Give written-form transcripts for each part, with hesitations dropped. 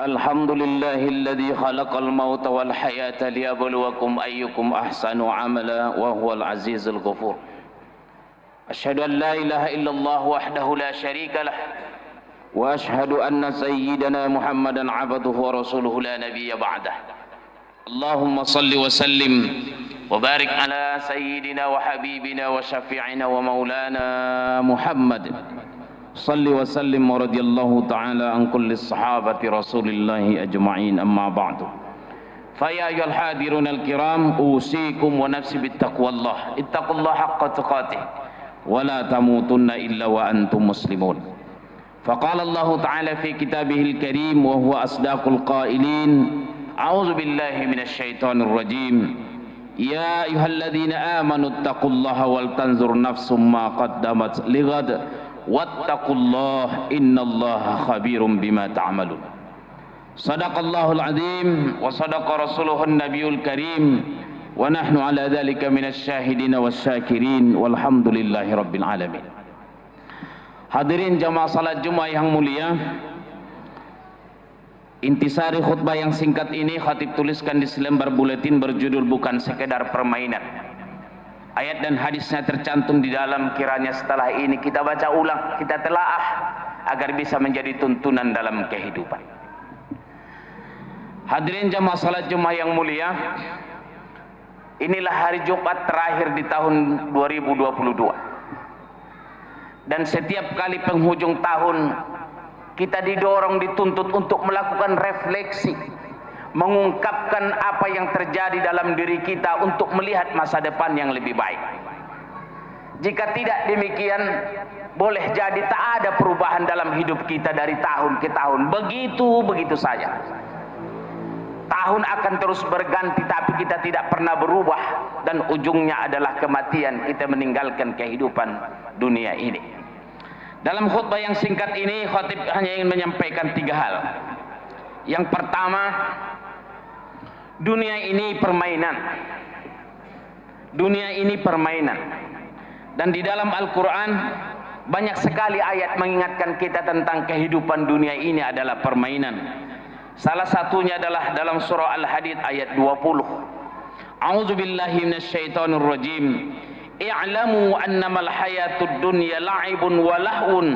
Alhamdulillahilladzi khalaqal mauta wal hayata liyabluwakum ayyukum ahsanu amala wa huwal azizul ghafur. Asyhadu an la ilaha illallah wahdahu la syarika lah wa asyhadu anna sayyidana Muhammadan abduhu wa rasuluhu la nabiyya ba'dah. Allahumma salli wa sallim wa barik ala sayyidina wa habibina wa syafi'ina wa maulana Muhammad. Salli wa sallim wa radiyallahu ta'ala an kulli sahabati rasulillahi ajma'in, amma ba'du. Faya ayyuhal hadirun al-kiram, usikum wa nafsi bittaqwallah. Ittaqullaha haqqa tuqatih wa la tamutunna illa wa antum muslimun. Faqala Allah ta'ala fi kitabihil karim wa huwa asdaqul qailin. A'udzu billahi minasy syaithanir rajim. Ya ayyuhalladzina amanu ittaqullaha wal tanzur nafsum ma qaddamat lighad. Wattaqullah innallaha khabirum bima ta'malun. Sadaqallahul azim wa sadaqa rasuluhun nabiyul karim wa nahnu ala dhalika minasy syahidin wasyakirin walhamdulillahi rabbil alamin. Hadirin jamaah salat Jumat yang mulia, intisari khutbah yang singkat ini khatib tuliskan di selembar buletin berjudul bukan sekedar permainan. Ayat dan hadisnya tercantum di dalam, kiranya setelah ini kita baca ulang, kita telaah agar bisa menjadi tuntunan dalam kehidupan. Hadirin jamaah salat Jumat yang mulia, inilah hari Jumat terakhir di tahun 2022. Dan setiap kali penghujung tahun kita didorong, dituntut untuk melakukan refleksi, mengungkapkan apa yang terjadi dalam diri kita untuk melihat masa depan yang lebih baik. Jika tidak demikian, boleh jadi tak ada perubahan dalam hidup kita dari tahun ke tahun, begitu saja. Tahun akan terus berganti tapi kita tidak pernah berubah, dan ujungnya adalah kematian, kita meninggalkan kehidupan dunia ini. Dalam khutbah yang singkat ini, khatib hanya ingin menyampaikan 3 hal. Yang pertama, dunia ini permainan. Dunia ini permainan. Dan di dalam Al-Quran banyak sekali ayat mengingatkan kita tentang kehidupan dunia ini adalah permainan. Salah satunya adalah dalam surah Al-Hadid ayat 20. A'udzu billahi minasyaitonir rajim. I'lamu annamal hayatud dunya la'ibun wa lahun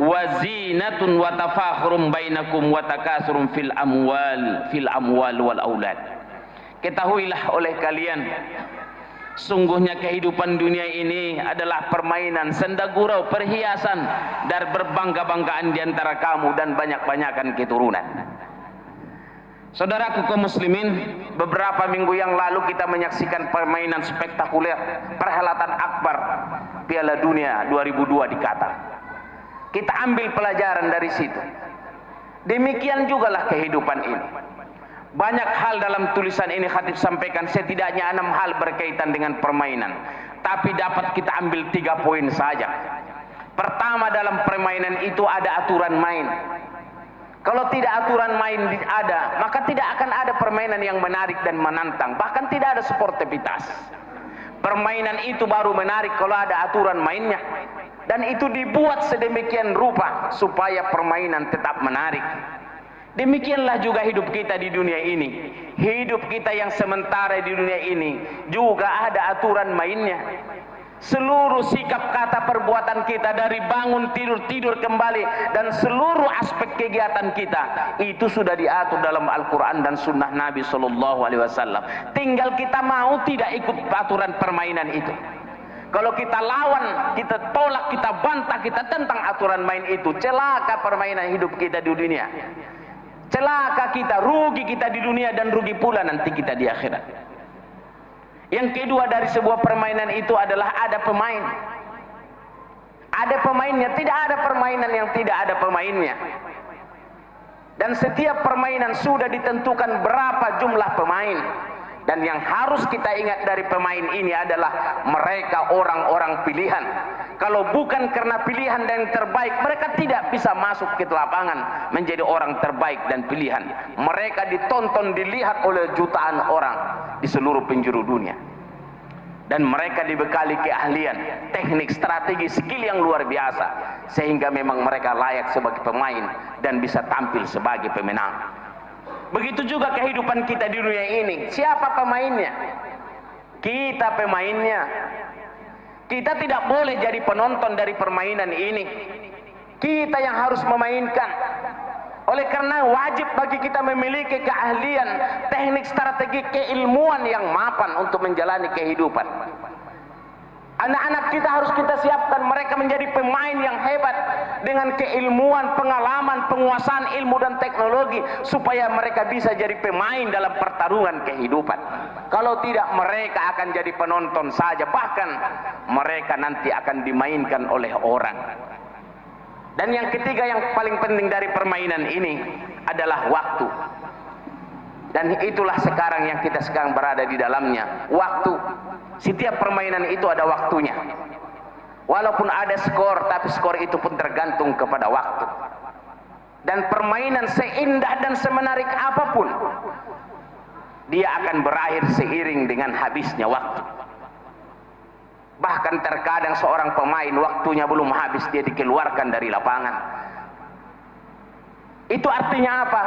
wa zinatun wa tafakhurum bainakum wa takasurun fil amwal wal aulad. Ketahuilah oleh kalian, sungguhnya kehidupan dunia ini adalah permainan, senda gurau, perhiasan, dan berbangga-banggaan di antara kamu dan banyak-banyakan keturunan. Saudaraku kaum muslimin, beberapa minggu yang lalu kita menyaksikan permainan spektakuler, perhelatan akbar Piala Dunia 2002 di Qatar. Kita ambil pelajaran dari situ. Demikian jugalah kehidupan ini. Banyak hal dalam tulisan ini khatib sampaikan, setidaknya 6 hal berkaitan dengan permainan. Tapi dapat kita ambil 3 poin saja. Pertama, dalam permainan itu ada aturan main. Kalau tidak aturan main ada, maka tidak akan ada permainan yang menarik dan menantang. Bahkan tidak ada sportivitas. Permainan itu baru menarik kalau ada aturan mainnya. Dan itu dibuat sedemikian rupa supaya permainan tetap menarik. Demikianlah juga hidup kita di dunia ini. Hidup kita yang sementara di dunia ini juga ada aturan mainnya. Seluruh sikap, kata, perbuatan kita, dari bangun, tidur kembali, dan seluruh aspek kegiatan kita itu sudah diatur dalam Al-Quran dan Sunnah Nabi SAW. Tinggal kita mau tidak ikut aturan permainan itu. Kalau kita lawan, kita tolak, kita bantah, kita tentang aturan main itu, celaka permainan hidup kita di dunia. Celaka kita, rugi kita di dunia, dan rugi pula nanti kita di akhirat. Yang kedua dari sebuah permainan itu adalah ada pemain. Ada pemainnya, tidak ada permainan yang tidak ada pemainnya. Dan setiap permainan sudah ditentukan berapa jumlah pemain. Dan yang harus kita ingat dari pemain ini adalah mereka orang-orang pilihan. Kalau bukan karena pilihan dan yang terbaik, mereka tidak bisa masuk ke lapangan menjadi orang terbaik dan pilihan. Mereka ditonton, dilihat oleh jutaan orang di seluruh penjuru dunia. dan mereka dibekali keahlian, teknik, strategi, skill yang luar biasa, sehingga memang mereka layak sebagai pemain dan bisa tampil sebagai pemenang. Begitu juga kehidupan kita di dunia ini. Siapa pemainnya? Kita pemainnya. Kita tidak boleh jadi penonton dari permainan ini. Kita yang harus memainkan. Oleh karena wajib bagi kita memiliki keahlian, teknik, strategi, keilmuan yang mapan untuk menjalani kehidupan. Anak-anak kita harus kita siapkan mereka menjadi pemain yang hebat dengan keilmuan, pengalaman, penguasaan ilmu dan teknologi, supaya mereka bisa jadi pemain dalam pertarungan kehidupan. Kalau tidak, mereka akan jadi penonton saja, bahkan mereka nanti akan dimainkan oleh orang. Dan yang ketiga yang paling penting dari permainan ini adalah waktu. Dan itulah sekarang yang kita sekarang berada di dalamnya, waktu. Setiap permainan itu ada waktunya. Walaupun ada skor, tapi skor itu pun tergantung kepada waktu. Dan permainan seindah dan semenarik apapun, dia akan berakhir seiring dengan habisnya waktu. Bahkan terkadang seorang pemain waktunya belum habis, dia dikeluarkan dari lapangan. Itu artinya apa?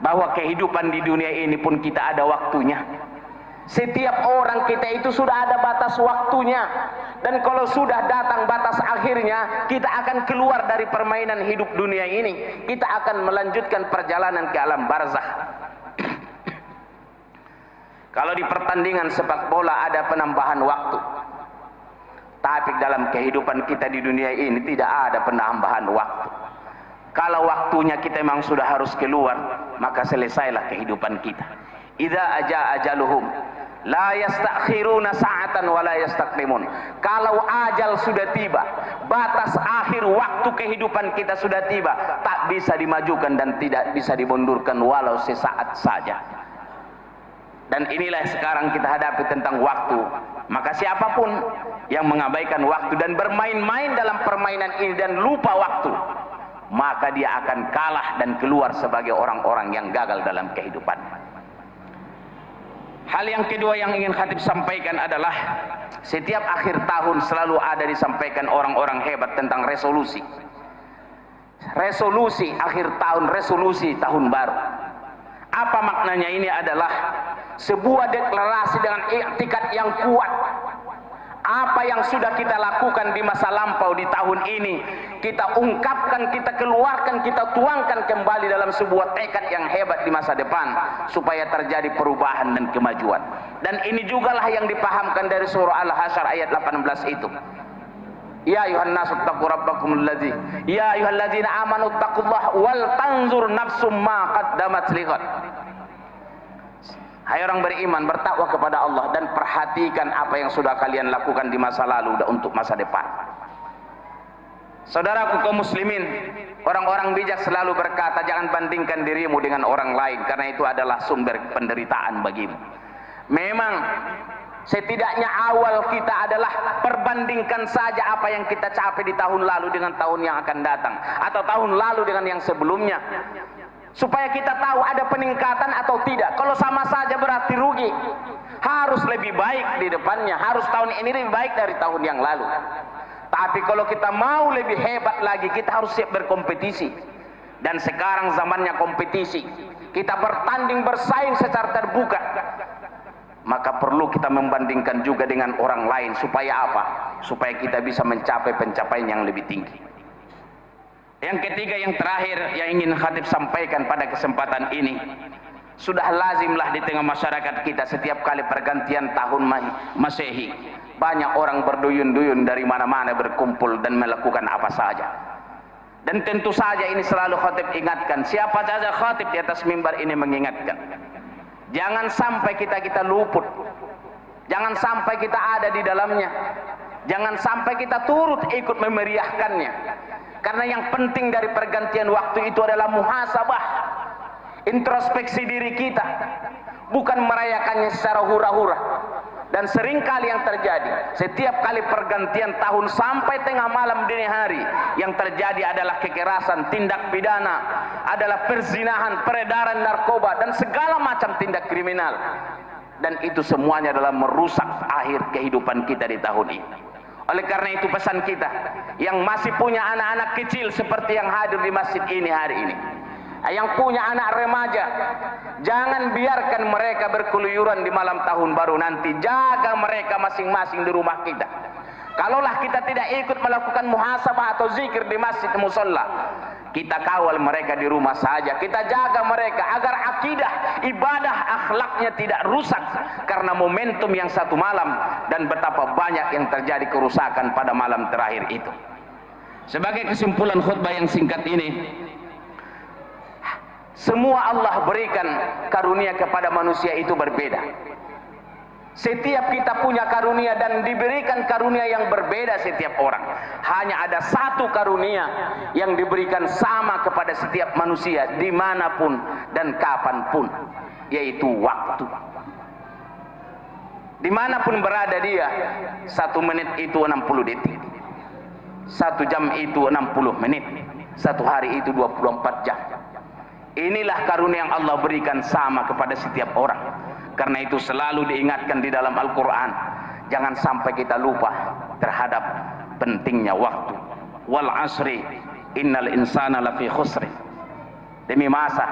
Bahwa kehidupan di dunia ini pun kita ada waktunya. Setiap orang kita itu sudah ada batas waktunya. Dan kalau sudah datang batas akhirnya, kita akan keluar dari permainan hidup dunia ini. Kita akan melanjutkan perjalanan ke alam barzakh. Kalau di pertandingan sepak bola ada penambahan waktu, tapi dalam kehidupan kita di dunia ini tidak ada penambahan waktu. Kalau waktunya kita memang sudah harus keluar, maka selesailah kehidupan kita. Idza aja ajaluhum la yastakhiruna sa'atan wa la yastaqdimun. Kalau ajal sudah tiba, batas akhir waktu kehidupan kita sudah tiba, tak bisa dimajukan dan tidak bisa dimundurkan walau sesaat saja. Dan inilah sekarang kita hadapi tentang waktu. Maka siapapun yang mengabaikan waktu dan bermain-main dalam permainan ini dan lupa waktu, maka dia akan kalah dan keluar sebagai orang-orang yang gagal dalam kehidupan. Hal yang kedua yang ingin khatib sampaikan adalah setiap akhir tahun selalu ada disampaikan orang-orang hebat tentang resolusi. Resolusi akhir tahun, resolusi tahun baru. Apa maknanya? Ini adalah sebuah deklarasi dengan iktikad yang kuat. Apa yang sudah kita lakukan di masa lampau di tahun ini, kita ungkapkan, kita keluarkan, kita tuangkan kembali dalam sebuah tekad yang hebat di masa depan, supaya terjadi perubahan dan kemajuan. Dan ini jugalah yang dipahamkan dari surah Al-Hasyr ayat 18 itu. Ya ayuhan nasu taqu rabbakumul ladzi, ya ayyuhalladzina amanu taqullaha wal tanzur nafsum ma qaddamat lighad. Hai orang beriman, bertakwa kepada Allah dan perhatikan apa yang sudah kalian lakukan di masa lalu untuk masa depan. Saudaraku kaum muslimin, orang-orang bijak selalu berkata, jangan bandingkan dirimu dengan orang lain, karena itu adalah sumber penderitaan bagimu. Memang setidaknya awal kita adalah perbandingkan saja apa yang kita capai di tahun lalu dengan tahun yang akan datang, atau tahun lalu dengan yang sebelumnya, supaya kita tahu ada peningkatan atau tidak. Kalau sama saja berarti rugi. Harus lebih baik di depannya, harus tahun ini lebih baik dari tahun yang lalu. Tapi kalau kita mau lebih hebat lagi, kita harus siap berkompetisi. Dan sekarang zamannya kompetisi, kita bertanding, bersaing secara terbuka. Maka perlu kita membandingkan juga dengan orang lain. Supaya apa? Supaya kita bisa mencapai pencapaian yang lebih tinggi. Yang ketiga, yang terakhir yang ingin khatib sampaikan pada kesempatan ini, sudah lazimlah di tengah masyarakat kita setiap kali pergantian tahun Masehi, banyak orang berduyun-duyun dari mana-mana berkumpul dan melakukan apa saja. Dan tentu saja ini selalu khatib ingatkan, siapa saja khatib di atas mimbar ini mengingatkan, jangan sampai kita luput, jangan sampai kita ada di dalamnya, jangan sampai kita turut ikut memeriahkannya. Karena yang penting dari pergantian waktu itu adalah muhasabah, introspeksi diri kita, bukan merayakannya secara hura-hura. Dan seringkali yang terjadi, setiap kali pergantian tahun sampai tengah malam dini hari, yang terjadi adalah kekerasan, tindak pidana, adalah perzinahan, peredaran narkoba, dan segala macam tindak kriminal. dan itu semuanya adalah merusak akhir kehidupan kita di tahun ini. Oleh karena itu pesan kita yang masih punya anak-anak kecil seperti yang hadir di masjid ini hari ini, yang punya anak remaja, jangan biarkan mereka berkeluyuran di malam tahun baru nanti. Jaga mereka masing-masing di rumah kita. Kalaulah kita tidak ikut melakukan muhasabah atau zikir di masjid musalla, kita kawal mereka di rumah saja. Kita jaga mereka agar akidah, ibadah, akhlaknya tidak rusak karena momentum yang satu malam, dan betapa banyak yang terjadi kerusakan pada malam terakhir itu. Sebagai kesimpulan khutbah yang singkat ini, semua Allah berikan karunia kepada manusia itu berbeda. Setiap kita punya karunia dan diberikan karunia yang berbeda setiap orang. Hanya ada satu karunia yang diberikan sama kepada setiap manusia dimanapun dan kapanpun, yaitu waktu. Dimanapun berada dia, 1 menit itu 60 detik, 1 jam itu 60 menit, 1 hari itu 24 jam. Inilah karunia yang Allah berikan sama kepada setiap orang. Karena itu selalu diingatkan di dalam Al-Quran, jangan sampai kita lupa terhadap pentingnya waktu. Wal asri innal insana lafi khusri. Demi masa,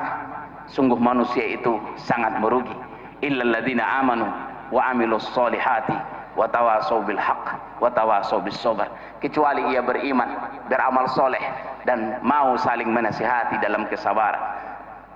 sungguh manusia itu sangat merugi. Illal ladzina amanu wa amilus solihati wa tawasaw bil haqq wa tawasaw bis sabr. Kecuali ia beriman, beramal soleh, dan mau saling menasihati dalam kesabaran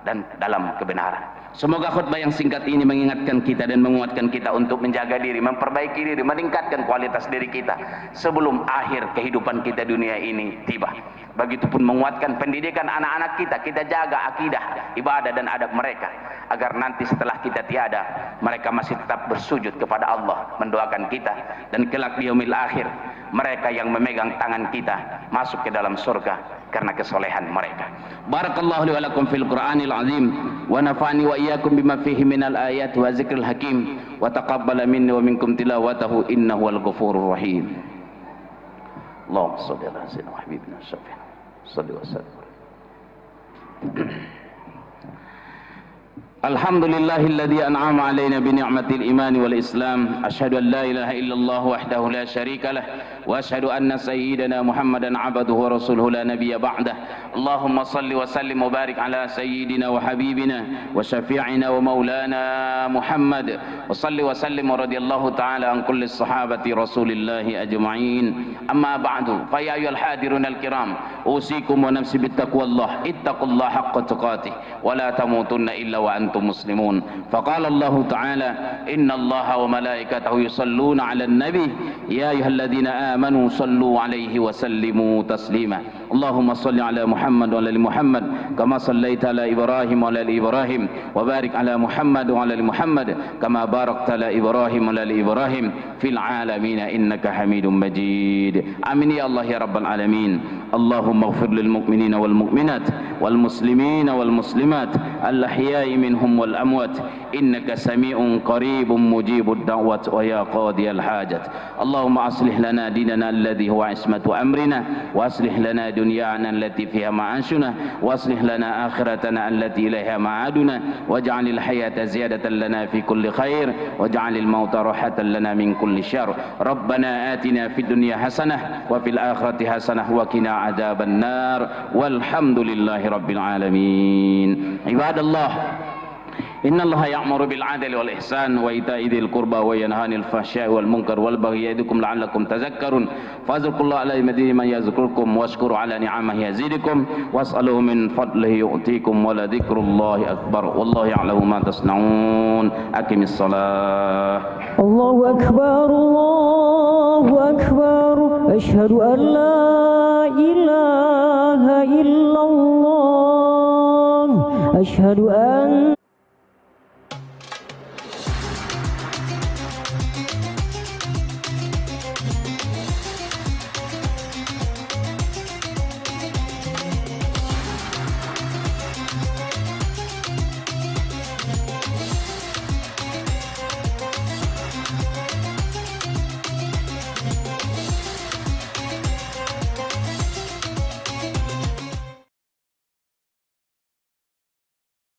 dan dalam kebenaran. Semoga khutbah yang singkat ini mengingatkan kita dan menguatkan kita untuk menjaga diri, memperbaiki diri, meningkatkan kualitas diri kita sebelum akhir kehidupan kita dunia ini tiba. Begitupun menguatkan pendidikan anak-anak kita. Kita jaga akidah, ibadah dan adab mereka, agar nanti setelah kita tiada, mereka masih tetap bersujud kepada Allah, mendoakan kita, dan kelak di yaumil akhir mereka yang memegang tangan kita masuk ke dalam surga karena kesolehan mereka. Barakallahu li wa lakum fil Qur'anil azim wa nafa'ani wa iyyakum bima fihi minal ayati wa zikril hakim wa taqabbala minni wa minkum tilawatahu innahu wal ghafurur rahim. Allahumma shalli ala sayyidina wa habibina syafi'ina salli wa sallim. Alhamdulillahilladzi an'ama 'alaina bi ni'matil iman wal islam. Asyhadu an la ilaha illallah wahdahu la syarika lah wa asyhadu anna sayyidana Muhammadan 'abduhu wa rasuluhu la nabiyya ba'dah. Allahumma shalli wa sallim wa barik ala sayyidina wa habibina wa syafi'ina wa maulana Muhammad wa shalli wa sallim wa radiyallahu ta'ala an kulli sahabati rasulillahi ajma'in. Amma ba'du, fa ya ayyuhal hadirun al-kiram, usikum wa nafsi bittaqwallah, ittaqullaha haqqa tuqatih wa la tamutunna illa wa antum muslimun. Faqala Allah Ta'ala, inna Allah wa malaikatahu yusalluna 'alan nabi ya ayyuhalladzina amanu sallu 'alaihi wa sallimu taslima. Allahumma salli 'ala Muhammad wa 'ala ali Muhammad kama sallaita 'ala Ibrahim wa 'ala ali Ibrahim wa barik 'ala Muhammad wa 'ala ali Muhammad kama barakta 'ala Ibrahim wa 'ala ali Ibrahim fil 'alamin innaka Hamidum Majid. Amin ya Allah ya rabbal alamin. Allahumma ighfir lil mu'minina wal mu'minat wal muslimina wal muslimat al ahya'i minhum wal amwat innaka sami'un qaribun mujibud da'wat wa ya qadiyal hajat. Allahumma aslih lana dinana alladhi huwa ismatu amrina wa aslih lana dunyana allati fiha ma'ashuna wa aslih lana akhiratana allati ilaiha ma'aduna waj'alil hayata ziyadatan lana fi kulli khair waj'alil mauta rahatan lana min kulli syarr. Rabbana atina fid dunya hasanah wa fil akhirati hasanah wa qina adzaban nar walhamdulillahi rabbil alamin. Ibadallah, inna Allah ya'muru bil 'adli wal ihsan wa ita'i dzil qurba wa yanha 'anil fahsya'i wal munkar wal baghi ya'idukum la'allakum tadhakkarun. Fadhkurullaha 'ala madini man yazkurukum washkuru 'ala ni'amihi yazidukum was'aluhu min fadlihi yu'tikum wa la dzikrullahi akbar. Wallahu ya'lamu ma tasna'un. Aqimis shalah. Allahu akbar, Allahu akbar. Asyhadu an la ilaha illallah. Asyhadu an